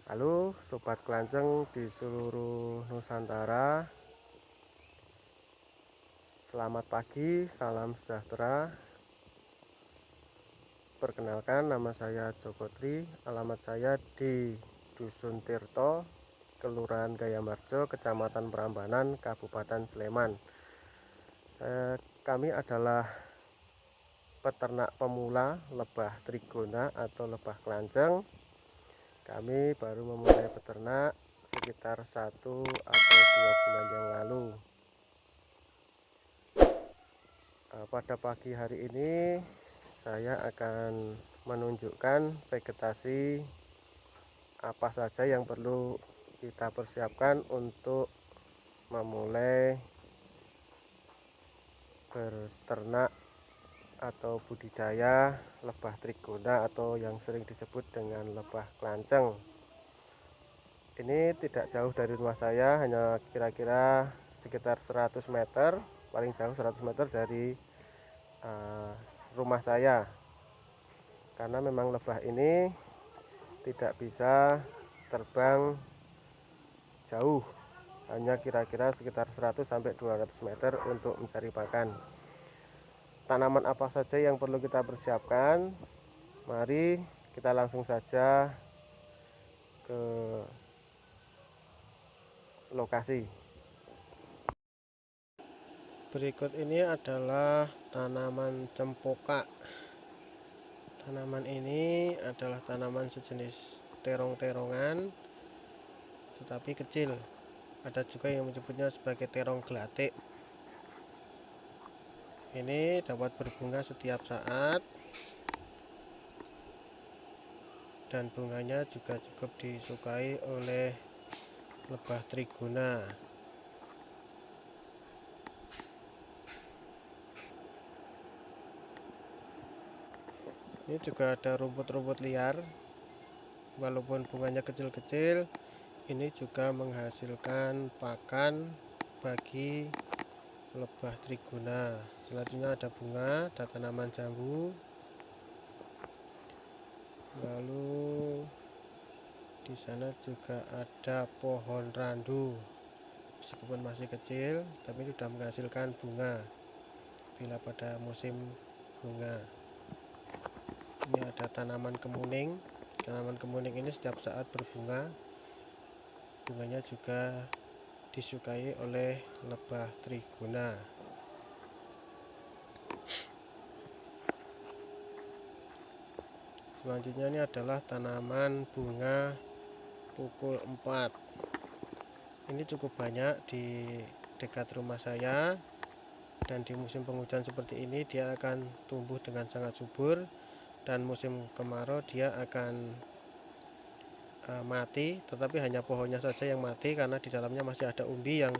Halo Sobat Kelanceng di seluruh Nusantara. Selamat pagi, salam sejahtera. Perkenalkan, nama saya Joko Tri. Alamat saya di Dusun Tirto, Kelurahan Gayamarjo, Kecamatan Prambanan, Kabupaten Sleman. Kami adalah peternak pemula lebah trigona atau lebah kelanceng. Kami baru memulai peternak sekitar 1 atau 2 bulan yang lalu. Pada pagi hari ini saya akan menunjukkan vegetasi apa saja yang perlu kita persiapkan untuk memulai berternak atau budidaya lebah trigona atau yang sering disebut dengan lebah kelanceng. Ini tidak jauh dari rumah saya, hanya kira-kira sekitar 100 meter, paling jauh 100 meter dari rumah saya. Karena memang lebah ini tidak bisa terbang jauh, hanya kira-kira sekitar 100 sampai 200 meter untuk mencari makan. Tanaman apa saja yang perlu kita persiapkan? Mari kita langsung saja ke lokasi. Berikut ini adalah tanaman cempoka. Tanaman ini adalah tanaman sejenis terong-terongan, tetapi kecil. Ada juga yang menyebutnya sebagai terong gelatik. Ini dapat berbunga setiap saat, dan bunganya juga cukup disukai oleh lebah trigona. Ini juga ada rumput-rumput liar. Walaupun bunganya kecil-kecil, ini juga menghasilkan pakan bagi lebah trigona. Selanjutnya ada bunga, ada tanaman jambu. Lalu di sana juga ada pohon randu. Meskipun masih kecil, tapi sudah menghasilkan bunga bila pada musim bunga. Ini ada tanaman kemuning. Tanaman kemuning ini setiap saat berbunga. Bunganya juga disukai oleh lebah trigona. Selanjutnya ini adalah tanaman bunga pukul 4. Ini cukup banyak di dekat rumah saya, dan di musim penghujan seperti ini dia akan tumbuh dengan sangat subur, dan musim kemarau dia akan mati, tetapi hanya pohonnya saja yang mati karena di dalamnya masih ada umbi yang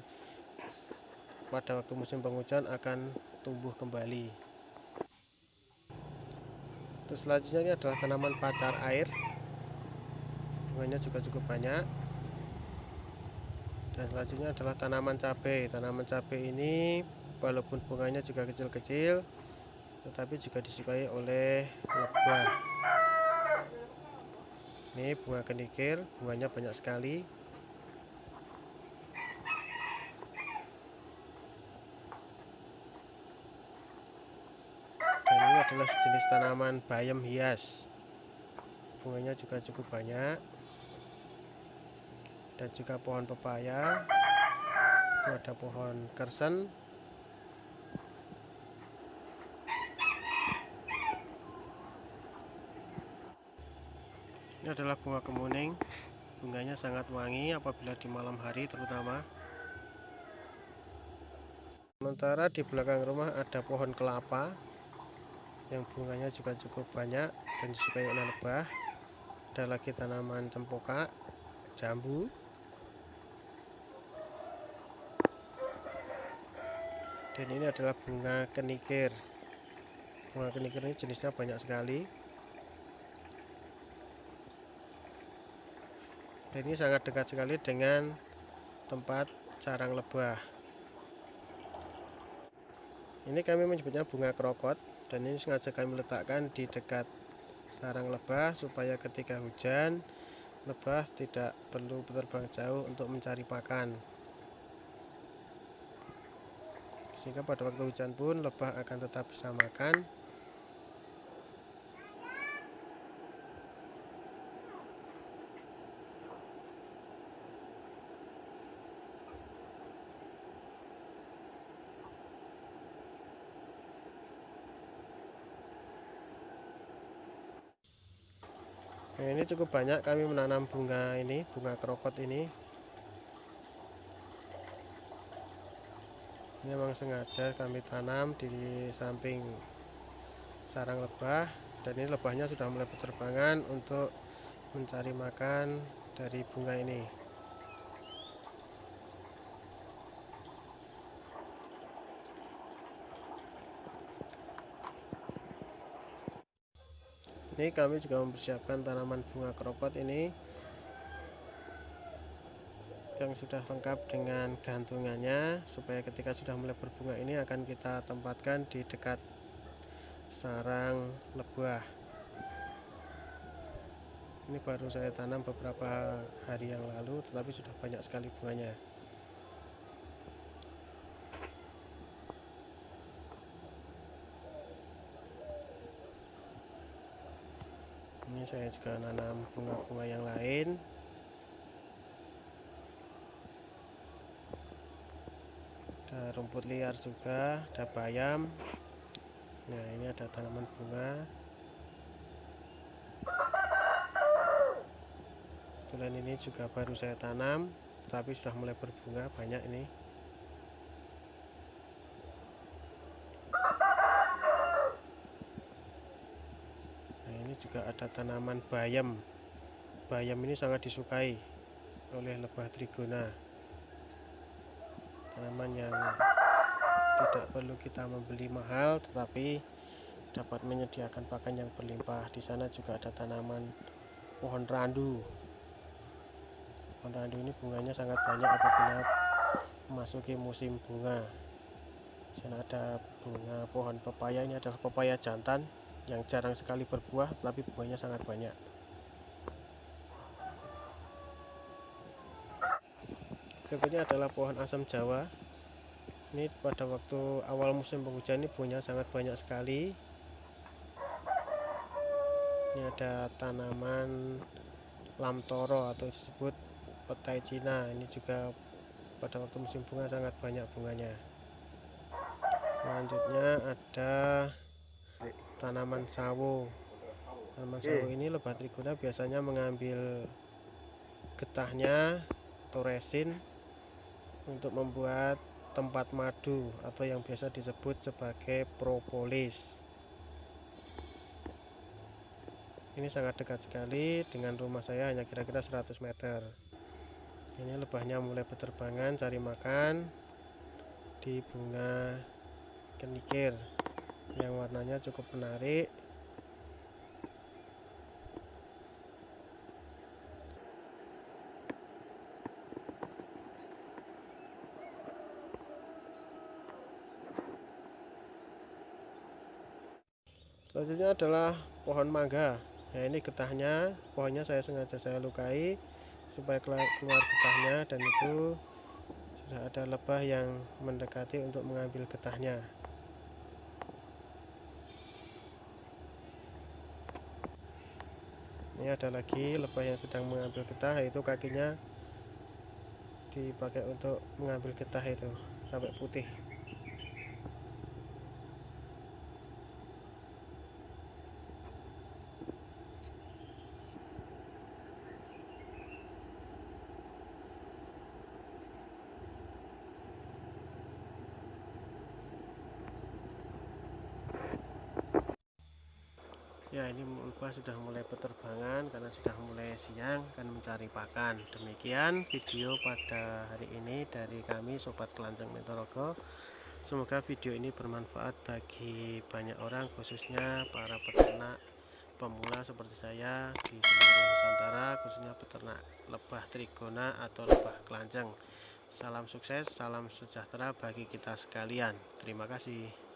pada waktu musim penghujan akan tumbuh kembali. Terus selanjutnya ini adalah tanaman pacar air. Bunganya juga cukup banyak. Dan selanjutnya adalah tanaman cabai. Tanaman cabai ini walaupun bunganya juga kecil-kecil, tetapi juga disukai oleh lebah. Ini bunga kenikir, bunganya banyak sekali. Dan ini adalah sejenis tanaman bayam hias. Bunganya juga cukup banyak. Dan juga pohon pepaya. Itu ada pohon kersen. Ini adalah bunga kemuning. Bunganya sangat wangi apabila di malam hari terutama. Sementara di belakang rumah ada pohon kelapa yang bunganya juga cukup banyak dan disukai oleh lebah. Ada lagi tanaman cempoka, jambu. Dan ini adalah bunga kenikir. Bunga kenikir ini jenisnya banyak sekali. Dan ini sangat dekat sekali dengan tempat sarang lebah. Ini kami menyebutnya bunga krokot, dan ini sengaja kami letakkan di dekat sarang lebah supaya ketika hujan lebah tidak perlu terbang jauh untuk mencari pakan, sehingga pada waktu hujan pun lebah akan tetap bisa makan. Nah, ini cukup banyak kami menanam bunga ini, bunga krokot ini. Ini memang sengaja kami tanam di samping sarang lebah, dan ini lebahnya sudah mulai berterbangan untuk mencari makan dari bunga ini. Ini kami juga mempersiapkan tanaman bunga krokot ini yang sudah lengkap dengan gantungannya, supaya ketika sudah mulai berbunga ini akan kita tempatkan di dekat sarang lebah. Ini baru saya tanam beberapa hari yang lalu, tetapi sudah banyak sekali bunganya. Ini saya juga nanam bunga-bunga yang lain. Ada rumput liar juga, ada bayam. Nah, ini ada tanaman bunga. Kebetulan ini juga baru saya tanam, tapi sudah mulai berbunga banyak ini. Nah, ini juga ada tanaman bayam. Bayam ini sangat disukai oleh lebah trigona. Tanaman yang tidak perlu kita membeli mahal, tetapi dapat menyediakan pakan yang berlimpah. Di sana juga ada tanaman pohon randu. Pohon randu ini bunganya sangat banyak apabila memasuki musim bunga. Di sana ada bunga pohon pepaya. Ini adalah pepaya jantan yang jarang sekali berbuah, tapi bunganya sangat banyak. Berikutnya adalah pohon asam Jawa. Ini pada waktu awal musim penghujan ini bunganya sangat banyak sekali. Ini ada tanaman lamtoro atau disebut petai Cina. Ini juga pada waktu musim bunga sangat banyak bunganya. Selanjutnya ada tanaman sawo. Tanaman sawo ini lebah trigona biasanya mengambil getahnya atau resin untuk membuat tempat madu atau yang biasa disebut sebagai propolis. Ini sangat dekat sekali dengan rumah saya, hanya kira-kira 100 meter. Ini lebahnya mulai berterbangan cari makan di bunga kenikir yang warnanya cukup menarik. Selanjutnya adalah pohon mangga. Nah, ini getahnya, pohonnya sengaja saya lukai supaya keluar getahnya, dan itu sudah ada lebah yang mendekati untuk mengambil getahnya. Ini ada lagi lebah yang sedang mengambil getah, yaitu kakinya dipakai untuk mengambil getah itu sampai putih. Ya, ini lebah sudah mulai berterbangan karena sudah mulai siang akan mencari pakan. Demikian video pada hari ini dari kami Sobat Kelanjeng Mentorogo. Semoga video ini bermanfaat bagi banyak orang, khususnya para peternak pemula seperti saya di seluruh Nusantara, khususnya peternak lebah trigona atau lebah kelanjeng. Salam sukses, salam sejahtera bagi kita sekalian. Terima kasih.